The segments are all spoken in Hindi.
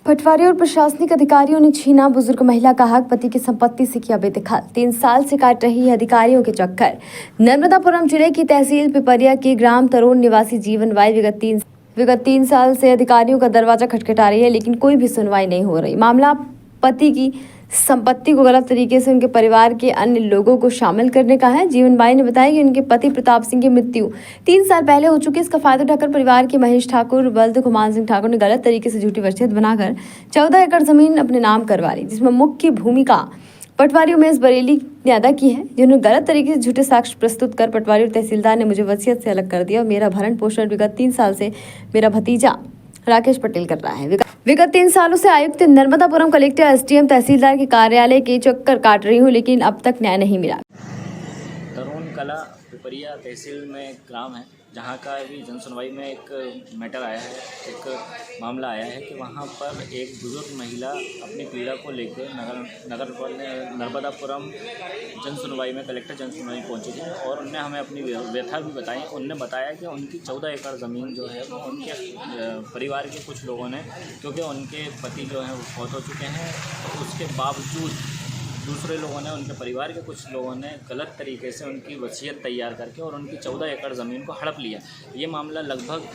पटवारी और प्रशासनिक अधिकारियों ने छीना बुजुर्ग महिला का हक, पति की संपत्ति से किया बेदखल। 3 साल से काट रही है अधिकारियों के चक्कर। नर्मदापुरम जिले की तहसील पिपरिया के ग्राम तरोन निवासी जीवन बाई विगत 3 साल से अधिकारियों का दरवाजा खटखटा रही है, लेकिन कोई भी सुनवाई नहीं हो रही। मामला पति की संपत्ति को गलत तरीके से उनके परिवार के अन्य लोगों को शामिल करने का है। जीवन बाई ने बताया कि उनके पति प्रताप सिंह की मृत्यु 3 साल पहले हो चुकी है। इसका फायदा उठाकर परिवार के महेश ठाकुर बल्द कुमार सिंह ठाकुर ने गलत तरीके से झूठी वसीयत बनाकर 14 एकड़ जमीन अपने नाम करवा ली, जिसमें मुख्य भूमिका पटवारी उमेश बरेली ने अदा की है, जिन्होंने गलत तरीके से झूठे साक्ष्य प्रस्तुत कर पटवारी और तहसीलदार ने मुझे वसीयत से अलग कर दिया और मेरा भरण पोषण विगत 3 साल से मेरा भतीजा राकेश पटेल कर रहा है। विगत 3 सालों से आयुक्त नर्मदापुरम, कलेक्टर, एसडीएम, तहसीलदार के कार्यालय के चक्कर काट रही हूँ, लेकिन अब तक न्याय नहीं मिला। तरोन कला पिपरिया तहसील में ग्राम है, जहाँ का अभी जन सुनवाई में एक मैटर आया है, एक मामला आया है कि वहाँ पर एक बुजुर्ग महिला अपनी पीड़ा को लेकर नर्मदापुरम जन सुनवाई में कलेक्टर जन सुनवाई पहुँची थी और उनने हमें अपनी व्यथा भी बताई। उनने बताया कि उनकी 14 एकड़ ज़मीन जो है वो उनके परिवार के कुछ लोगों ने, क्योंकि उनके पति जो हैं वो फौत हो चुके हैं, तो उसके बावजूद दूसरे लोगों ने, उनके परिवार के कुछ लोगों ने गलत तरीके से उनकी वसीयत तैयार करके और उनकी 14 एकड़ ज़मीन को हड़प लिया। ये मामला लगभग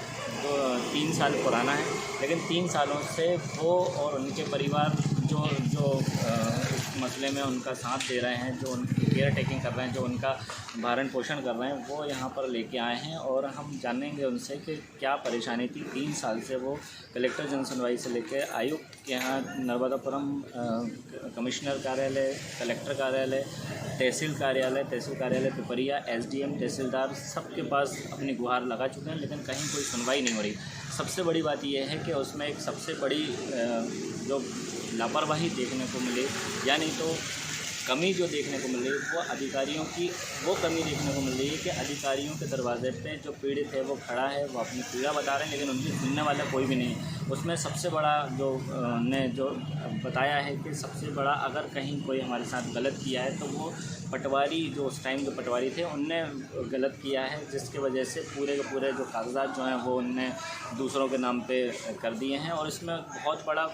3 साल पुराना है, लेकिन 3 सालों से वो और उनके परिवार जो इस मसले में उनका साथ दे रहे हैं, जो उनकी केयर टेकिंग कर रहे हैं, जो उनका भरण पोषण कर रहे हैं, वो यहाँ पर लेके आए हैं और हम जानेंगे उनसे कि क्या परेशानी थी। 3 साल से वो कलेक्टर जन सुनवाई से लेकर आयुक्त के यहाँ नर्मदापुरम कमिश्नर कार्यालय, कलेक्टर कार्यालय, तहसील कार्यालय पिपरिया, एसडीएम, तहसीलदार सबके पास अपनी गुहार लगा चुके हैं, लेकिन कहीं कोई सुनवाई नहीं हो रही। सबसे बड़ी बात यह है कि उसमें एक सबसे बड़ी जो लापरवाही देखने को मिले, यानी तो कमी जो देखने को मिल रही है वो अधिकारियों की वो कमी देखने को मिल रही है कि अधिकारियों के दरवाजे पे जो पीड़ित है वो खड़ा है, वो अपनी पीड़ा बता रहे हैं, लेकिन उनकी सुनने वाला कोई भी नहीं है। उसमें सबसे बड़ा जो बताया है कि सबसे बड़ा अगर कहीं कोई हमारे साथ गलत किया है तो वो पटवारी, जो उस टाइम जो पटवारी थे उनने गलत किया है, जिसकी वजह से पूरे के पूरे जो कागजात जो हैं वो उनने दूसरों के नाम पे कर दिए हैं। और इसमें बहुत बड़ा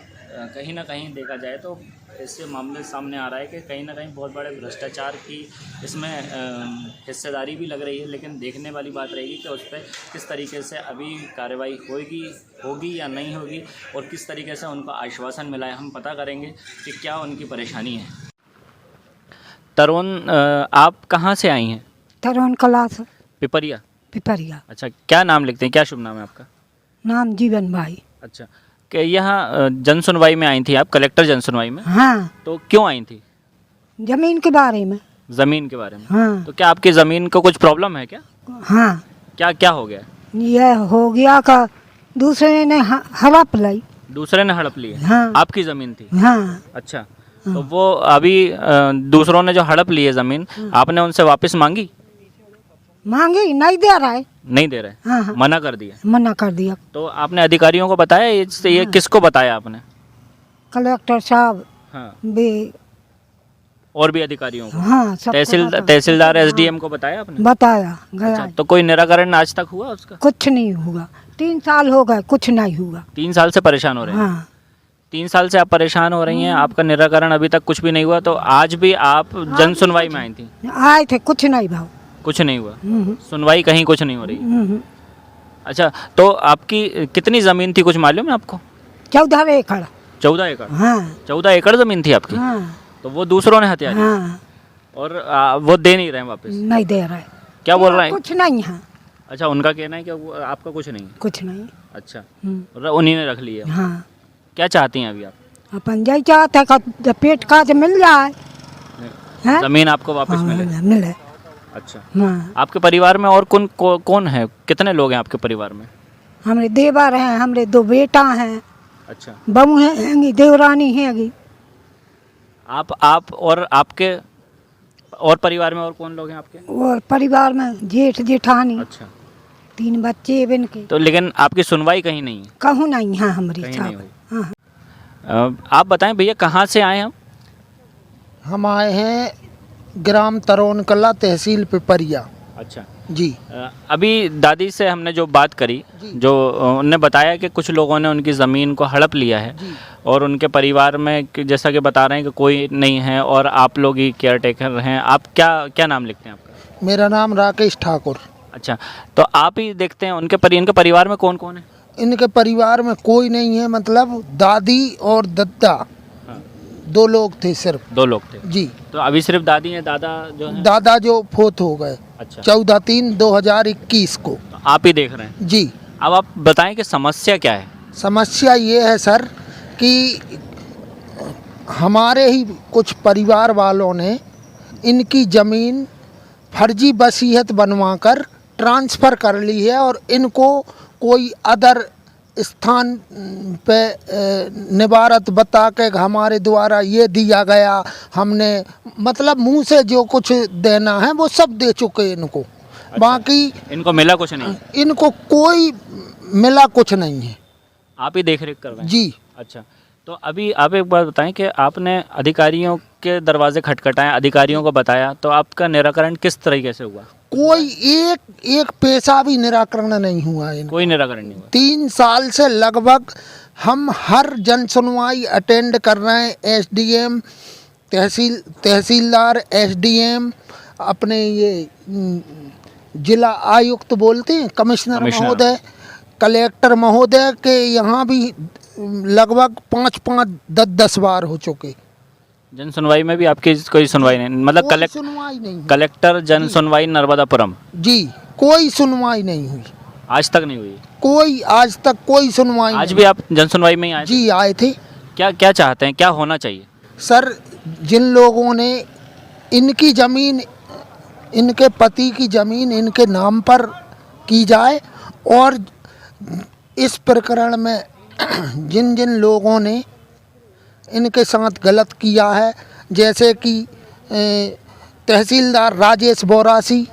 कहीं ना कहीं देखा जाए तो ऐसे मामले सामने आ रहा है कि कहीं ना कहीं बहुत बड़े भ्रष्टाचार की इसमें हिस्सेदारी भी लग रही है। लेकिन देखने वाली बात रहेगी कि उस पर किस तरीके से अभी कार्रवाई होगी या नहीं होगी और किस तरीके से उनको आश्वासन मिला है। हम पता करेंगे कि क्या उनकी परेशानी है। तरुण, आप कहाँ से आई हैं? तरोन कला से। पिपरिया? पिपरिया। अच्छा, क्या नाम लिखते हैं, क्या शुभ नाम है आपका? नाम जीवन भाई। अच्छा, कि यहाँ जन सुनवाई में आई थी आप, कलेक्टर जन सुनवाई में? हाँ। तो क्यों आई थी? जमीन के बारे में। ज़मीन के बारे में? हाँ। तो क्या आपकी ज़मीन को कुछ प्रॉब्लम है क्या? हाँ। क्या हो गया? यह हो गया का दूसरे ने हड़प ली। दूसरे ने हड़प ली? हाँ। आपकी ज़मीन थी? हाँ। अच्छा, तो वो अभी दूसरों ने जो हड़प ली है ज़मीन, आपने उनसे वापस मांगी? मांगी, नहीं दे रहा है। नहीं दे रहे? हाँ, हाँ। मना कर दिया? मना कर दिया। तो आपने अधिकारियों को बताया ये किसको बताया आपने? कलेक्टर साहब। हाँ। भी और भी अधिकारियों को? हाँ, तहसीलदार, एसडीएम को बताया आपने? बताया गया। अच्छा, तो कोई निराकरण आज तक हुआ उसका? कुछ नहीं हुआ। 3 साल हो गए, कुछ नहीं हुआ। 3 साल से परेशान हो रहे हैं? हाँ। 3 साल से आप परेशान हो रही हैं, आपका निराकरण अभी तक कुछ भी नहीं हुआ। तो आज भी आप जन सुनवाई में आई थी? आए थे, कुछ नहीं भाव। कुछ नहीं हुआ? सुनवाई कहीं कुछ नहीं हो रही? अच्छा, तो आपकी कितनी ज़मीन थी, कुछ मालूम है आपको? 14 एकड़। 14 एकड़? हाँ। 14 एकड़ ज़मीन थी आपकी? हाँ। तो वो दूसरों ने हत्या की? हाँ। और वो दे नहीं रहे हैं वापस? नहीं दे रहे। क्या बोल रहे हैं? कुछ नहीं है। अच्छा, उनका कहना है कि आपका कुछ नहीं? कुछ नहीं। अच्छा, उन्हीं ने रख लिया? हाँ। क्या चाहती हैं अभी आप? अपन यही चाहते हैं कि पेट का मिल जाए, ज़मीन आपको वापस मिले। अच्छा। हाँ। आपके परिवार में और कौन है, कितने लोग हैं आपके परिवार में? हमारे देवर हैं, हमारे 2 बेटा हैं। अच्छा। बहू हैंगी, देवरानी हैगी। आप और आपके और परिवार में और कौन लोग हैं आपके? और परिवार में जेठ जेठानी। अच्छा। 3 बच्चे इनके। तो लेकिन आपकी सुनवाई कहीं नहीं है? कहूँ नहीं है हमारी। कहीं नहीं हुई? हाँ। आप बताएं भैया, कहाँ से आए हम? हम आए हैं ग्राम तरोन कला, तहसील पिपरिया। अच्छा, जी। अभी दादी से हमने जो बात करी, जो उन्होंने बताया कि कुछ लोगों ने उनकी ज़मीन को हड़प लिया है और उनके परिवार में जैसा कि बता रहे हैं कि कोई नहीं है और आप लोग ही केयर टेकर हैं। आप क्या क्या नाम लिखते हैं आपका? मेरा नाम राकेश ठाकुर। अच्छा, तो आप ही देखते हैं इनके परिवार में कौन कौन है? इनके परिवार में कोई नहीं है, मतलब दादी और दद्दा, हाँ। 2 लोग थे सिर्फ। 2 लोग थे। जी। तो अभी सिर्फ दादी हैं, दादा जो हैं? दादा जो फोत हो गए अच्छा, 14/3/2021 को। तो आप ही देख रहे हैं। जी। अब आप बताएं कि समस्या क्या है? समस्या ये है सर कि हमारे ही कुछ परिवार वालों ने इनकी ज़मीन फर्जी वसीयत बनवाकर ट्रांसफ़र कर ली है और इनको कोई अदर स्थान पे निवारत बता के हमारे द्वारा ये दिया गया, हमने मतलब मुंह से जो कुछ देना है वो सब दे चुके इनको। अच्छा, बाकी इनको मिला कुछ नहीं? इनको कोई मिला कुछ नहीं है। आप ही देख रेख कर रहे हैं? जी। अच्छा, तो अभी आप एक बात बताएं कि आपने अधिकारियों के दरवाजे खटखटाए, अधिकारियों को बताया, तो आपका निराकरण किस तरीके से हुआ? कोई एक पैसा भी निराकरण नहीं हुआ है। कोई निराकरण नहीं हुआ? 3 साल से लगभग हम हर जन सुनवाई अटेंड कर रहे हैं। एसडीएम, तहसीलदार, एसडीएम, अपने ये जिला आयुक्त बोलते हैं, कमिश्नर महोदय, कलेक्टर महोदय के यहाँ भी लगभग 5-5, 10-10 बार हो चुके। जन सुनवाई में भी आपकी कोई सुनवाई नहीं? मतलब कोई सुनवाई नहीं हुई। कलेक्टर जन सुनवाई नर्मदापुरम? जी, कोई सुनवाई नहीं हुई। आज तक नहीं हुई? कोई आज तक कोई सुनवाई आज नहीं। भी आप जन सुनवाई में ही आए थे? जी आए थे। क्या क्या चाहते हैं, क्या होना चाहिए? सर, जिन लोगों ने इनकी ज़मीन, इनके पति की ज़मीन इनके नाम पर की जाए और इस प्रकरण में जिन जिन लोगों ने इनके साथ गलत किया है, जैसे कि तहसीलदार राजेश बोरासी,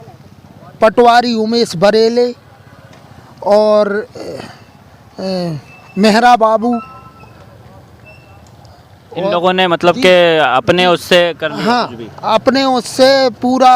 पटवारी उमेश बरेले और मेहरा बाबू, इन लोगों ने मतलब कि अपने उससे कर लिया हाँ, कुछ भी? अपने उससे पूरा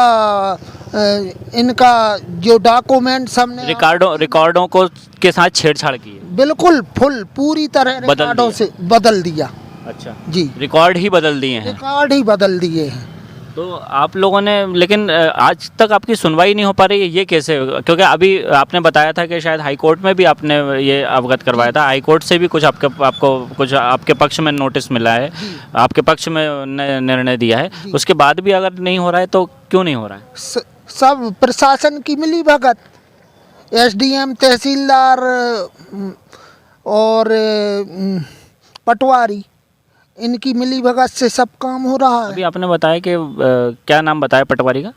इनका जो डॉक्यूमेंट्स हमने रिकॉर्डों को के साथ छेड़छाड़ की है? बिल्कुल फुल पूरी तरह बदल रिकॉर्डों से बदल दिया। अच्छा जी, रिकॉर्ड ही बदल दिए हैं? रिकॉर्ड ही बदल दिए हैं। तो आप लोगों ने, लेकिन आज तक आपकी सुनवाई नहीं हो पा रही है, ये कैसे? क्योंकि अभी आपने बताया था कि शायद हाई कोर्ट में भी आपने ये अवगत करवाया था, हाई कोर्ट से भी कुछ आपको कुछ आपके पक्ष में नोटिस मिला है, आपके पक्ष में निर्णय दिया है, उसके बाद भी अगर नहीं हो रहा है तो क्यों नहीं हो रहा है? सब प्रशासन की मिली भगत, एसडीएम, तहसीलदार और पटवारी, इनकी मिली भगत से सब काम हो रहा है। अभी आपने बताया कि क्या नाम बताया पटवारी का?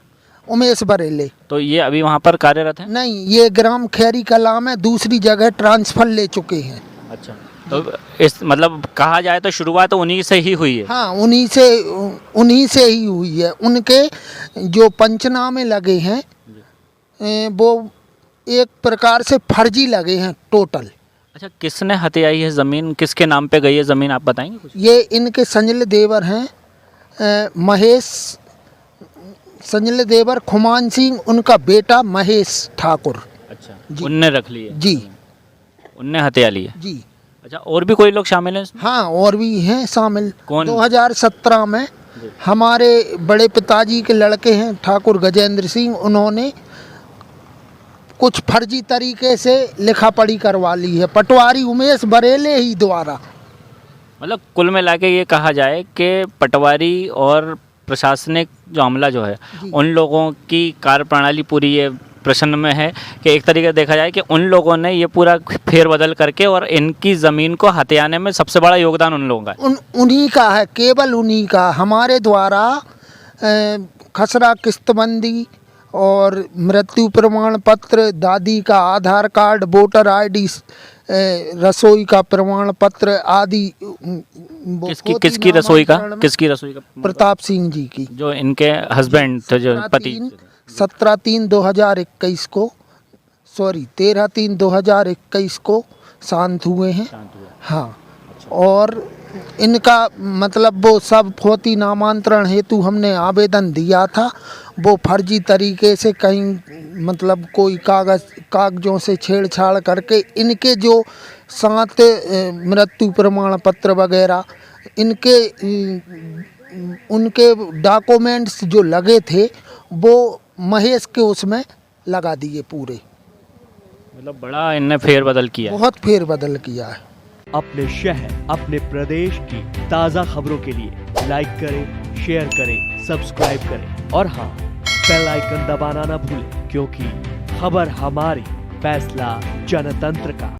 उमेश बरेले। तो ये अभी वहाँ पर कार्यरत है? नहीं, ये ग्राम खैरी कला में दूसरी जगह ट्रांसफर ले चुके हैं। अच्छा, तो इस मतलब कहा जाए तो शुरुआत तो उन्हीं से ही हुई है? हाँ, उन्हीं से ही हुई है। उनके जो पंचनामे लगे हैं वो एक प्रकार से फर्जी लगे हैं टोटल। अच्छा, किसने हथियाई है ज़मीन, किसके नाम पे गई है ज़मीन, आप बताएंगे कुछ? ये इनके संजय देवर हैं, महेश संजय देवर, खुमान सिंह, उनका बेटा महेश ठाकुर। अच्छा, जी। उनने रख ली है? जी उनने हत्या ली है? जी। अच्छा, और भी कोई लोग शामिल हैं इसमें? हाँ, और भी हैं शामिल। कौन? 2017 में हमारे बड़े पिताजी के लड़के हैं ठाकुर गजेंद्र सिंह, उन्होंने कुछ फर्जी तरीके से लिखा पढ़ी करवा ली है पटवारी उमेश बरेले ही द्वारा। मतलब कुल मिला के ये कहा जाए कि पटवारी और प्रशासनिक जो अमला जो है, उन लोगों की कार्यप्रणाली पूरी ये प्रश्न में है कि एक तरीके से देखा जाए कि उन लोगों ने ये पूरा फेरबदल करके और इनकी ज़मीन को हथियाने में सबसे बड़ा योगदान उन लोगों का है। उन्हीं का है, केवल उन्हीं का। हमारे द्वारा खसरा किस्तबंदी और मृत्यु प्रमाण पत्र, दादी का आधार कार्ड, वोटर आईडी, रसोई का प्रमाण पत्र आदि। किसकी रसोई का? प्रताप सिंह जी की, जो इनके हस्बैंड थे, जो पति। 17/3/2021 को, सॉरी 13/3/2021 को शांत हुए हैं। हाँ, और इनका मतलब वो सब फौती नामांतरण हेतु हमने आवेदन दिया था, वो फर्जी तरीके से कहीं मतलब कोई कागज़ों से छेड़छाड़ करके इनके जो 7 मृत्यु प्रमाण पत्र वगैरह इनके उनके डॉक्यूमेंट्स जो लगे थे वो महेश के उसमें लगा दिए पूरे। मतलब बड़ा इनने फेरबदल किया। बहुत फेरबदल किया है। अपने शहर अपने प्रदेश की ताज़ा खबरों के लिए लाइक करें, शेयर करें, सब्सक्राइब करें और हाँ, बेल आइकन दबाना ना भूलें, क्योंकि खबर हमारी, फैसला जनतंत्र का।